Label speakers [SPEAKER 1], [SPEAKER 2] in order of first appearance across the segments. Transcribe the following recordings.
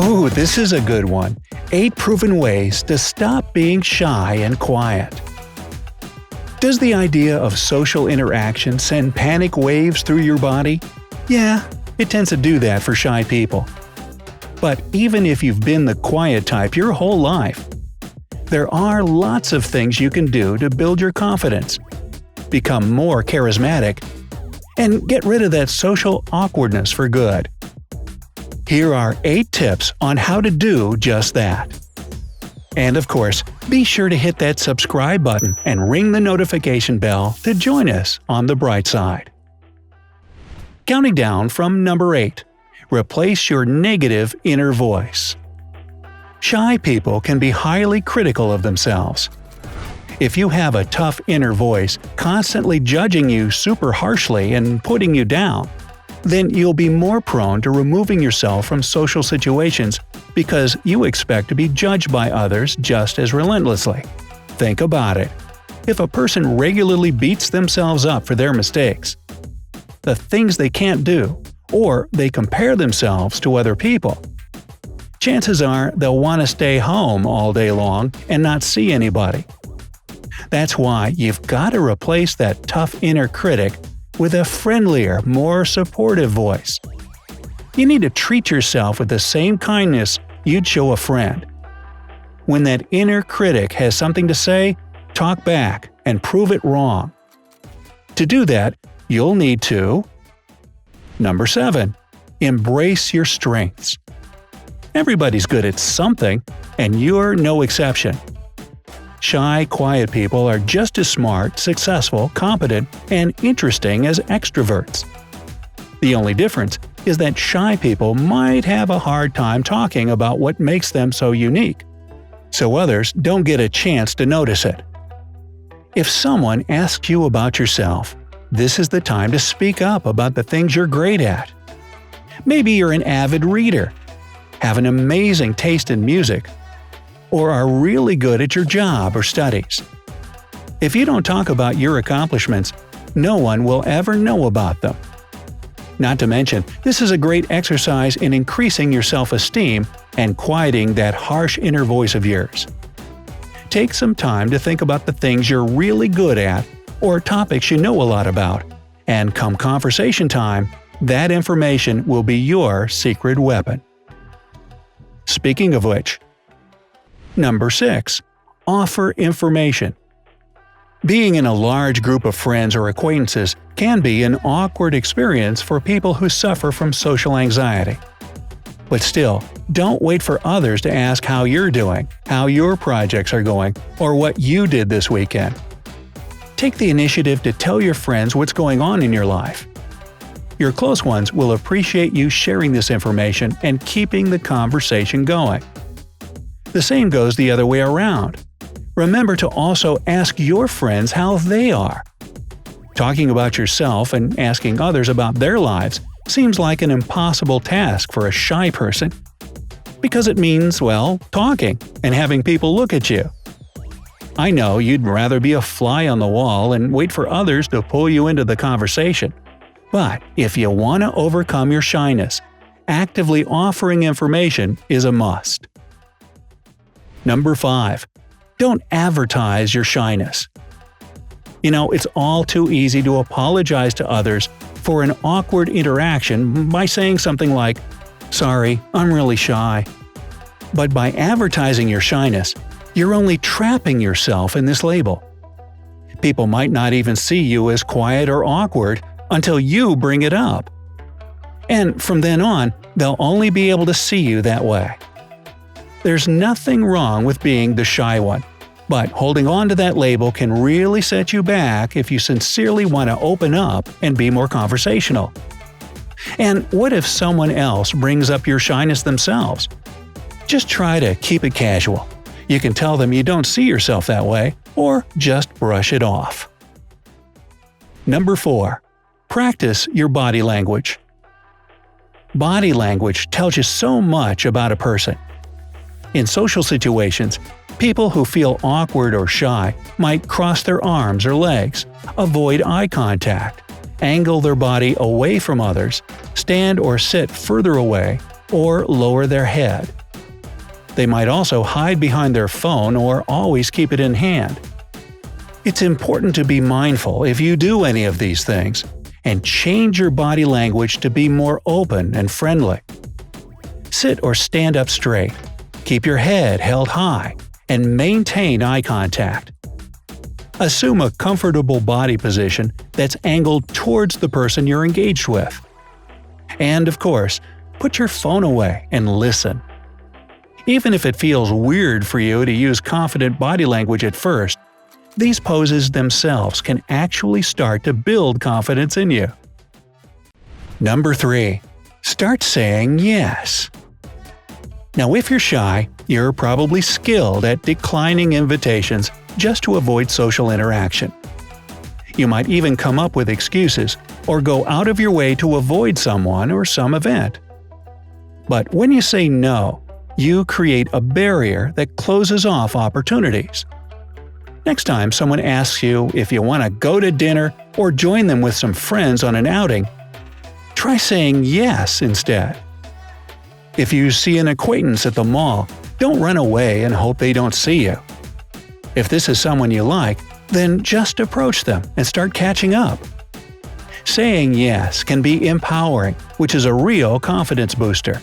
[SPEAKER 1] Ooh, this is a good one. 8 proven ways to stop being shy and quiet. Does the idea of social interaction send panic waves through your body? Yeah, it tends to do that for shy people. But even if you've been the quiet type your whole life, there are lots of things you can do to build your confidence, become more charismatic, and get rid of that social awkwardness for good. Here are 8 tips on how to do just that. And of course, be sure to hit that subscribe button and ring the notification bell to join us on the bright side. Counting down from number 8. Replace your negative inner voice. Shy people can be highly critical of themselves. If you have a tough inner voice constantly judging you super harshly and putting you down, then you'll be more prone to removing yourself from social situations because you expect to be judged by others just as relentlessly. Think about it. If a person regularly beats themselves up for their mistakes, the things they can't do, or they compare themselves to other people, chances are they'll want to stay home all day long and not see anybody. That's why you've got to replace that tough inner critic with a friendlier, more supportive voice. You need to treat yourself with the same kindness you'd show a friend. When that inner critic has something to say, talk back and prove it wrong. To do that, you'll need to Number 7. Embrace your strengths. Everybody's good at something, and you're no exception. Shy, quiet people are just as smart, successful, competent, and interesting as extroverts. The only difference is that shy people might have a hard time talking about what makes them so unique, so others don't get a chance to notice it. If someone asks you about yourself, this is the time to speak up about the things you're great at. Maybe you're an avid reader, have an amazing taste in music, or are really good at your job or studies. If you don't talk about your accomplishments, no one will ever know about them. Not to mention, this is a great exercise in increasing your self-esteem and quieting that harsh inner voice of yours. Take some time to think about the things you're really good at or topics you know a lot about, and come conversation time, that information will be your secret weapon. Speaking of which, Number 6. Offer information. Being in a large group of friends or acquaintances can be an awkward experience for people who suffer from social anxiety. But still, don't wait for others to ask how you're doing, how your projects are going, or what you did this weekend. Take the initiative to tell your friends what's going on in your life. Your close ones will appreciate you sharing this information and keeping the conversation going. The same goes the other way around. Remember to also ask your friends how they are. Talking about yourself and asking others about their lives seems like an impossible task for a shy person. Because it means, well, talking and having people look at you. I know you'd rather be a fly on the wall and wait for others to pull you into the conversation. But if you want to overcome your shyness, actively offering information is a must. Number 5. Don't advertise your shyness. You know, it's all too easy to apologize to others for an awkward interaction by saying something like, "Sorry, I'm really shy." But by advertising your shyness, you're only trapping yourself in this label. People might not even see you as quiet or awkward until you bring it up. And from then on, they'll only be able to see you that way. There's nothing wrong with being the shy one, but holding on to that label can really set you back if you sincerely want to open up and be more conversational. And what if someone else brings up your shyness themselves? Just try to keep it casual. You can tell them you don't see yourself that way, or just brush it off. Number 4. Practice your body language. Body language tells you so much about a person. In social situations, people who feel awkward or shy might cross their arms or legs, avoid eye contact, angle their body away from others, stand or sit further away, or lower their head. They might also hide behind their phone or always keep it in hand. It's important to be mindful if you do any of these things, and change your body language to be more open and friendly. Sit or stand up straight, keep your head held high, and maintain eye contact. Assume a comfortable body position that's angled towards the person you're engaged with. And of course, put your phone away and listen. Even if it feels weird for you to use confident body language at first, these poses themselves can actually start to build confidence in you. Number 3. Start saying yes. Now, if you're shy, you're probably skilled at declining invitations just to avoid social interaction. You might even come up with excuses or go out of your way to avoid someone or some event. But when you say no, you create a barrier that closes off opportunities. Next time someone asks you if you want to go to dinner or join them with some friends on an outing, try saying yes instead. If you see an acquaintance at the mall, don't run away and hope they don't see you. If this is someone you like, then just approach them and start catching up. Saying yes can be empowering, which is a real confidence booster.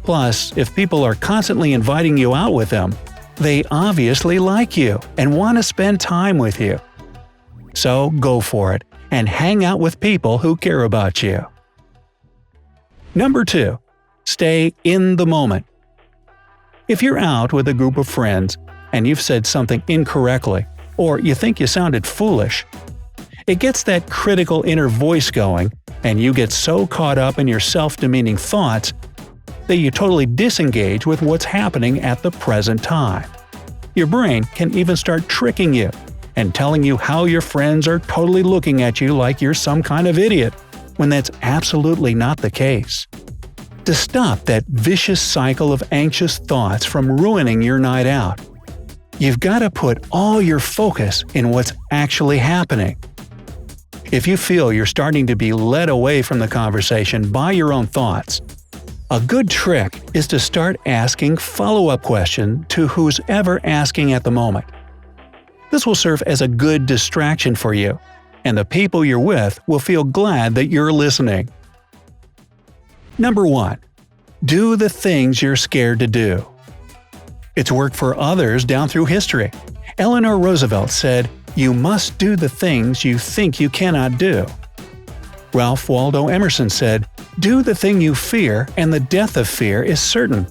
[SPEAKER 1] Plus, if people are constantly inviting you out with them, they obviously like you and want to spend time with you. So go for it and hang out with people who care about you. Number 2. Stay in the moment. If you're out with a group of friends and you've said something incorrectly, or you think you sounded foolish, it gets that critical inner voice going, and you get so caught up in your self-demeaning thoughts that you totally disengage with what's happening at the present time. Your brain can even start tricking you and telling you how your friends are totally looking at you like you're some kind of idiot, when that's absolutely not the case. To stop that vicious cycle of anxious thoughts from ruining your night out, you've got to put all your focus in what's actually happening. If you feel you're starting to be led away from the conversation by your own thoughts, a good trick is to start asking follow-up questions to who's ever asking at the moment. This will serve as a good distraction for you, and the people you're with will feel glad that you're listening. Number 1. Do the things you're scared to do. It's worked for others down through history. Eleanor Roosevelt said, "You must do the things you think you cannot do." Ralph Waldo Emerson said, "Do the thing you fear, and the death of fear is certain."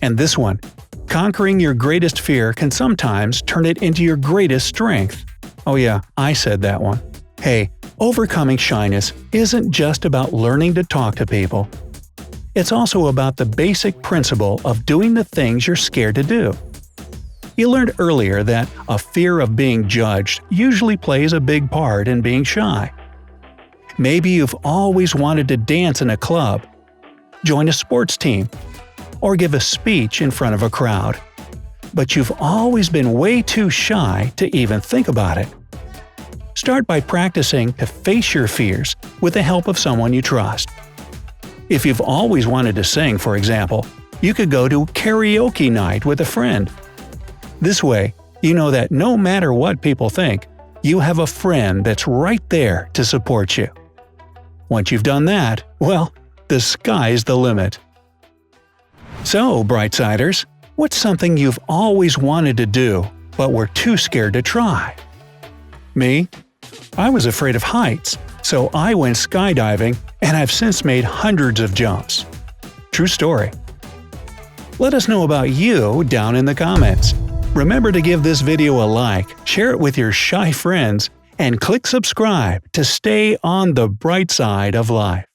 [SPEAKER 1] And this one, conquering your greatest fear can sometimes turn it into your greatest strength. Oh yeah, I said that one. Hey, overcoming shyness isn't just about learning to talk to people. It's also about the basic principle of doing the things you're scared to do. You learned earlier that a fear of being judged usually plays a big part in being shy. Maybe you've always wanted to dance in a club, join a sports team, or give a speech in front of a crowd. But you've always been way too shy to even think about it. Start by practicing to face your fears with the help of someone you trust. If you've always wanted to sing, for example, you could go to karaoke night with a friend. This way, you know that no matter what people think, you have a friend that's right there to support you. Once you've done that, well, the sky's the limit. So, Brightsiders, what's something you've always wanted to do, but were too scared to try? Me? I was afraid of heights, so I went skydiving, and I've since made hundreds of jumps. True story. Let us know about you down in the comments. Remember to give this video a like, share it with your shy friends, and click subscribe to stay on the bright side of life.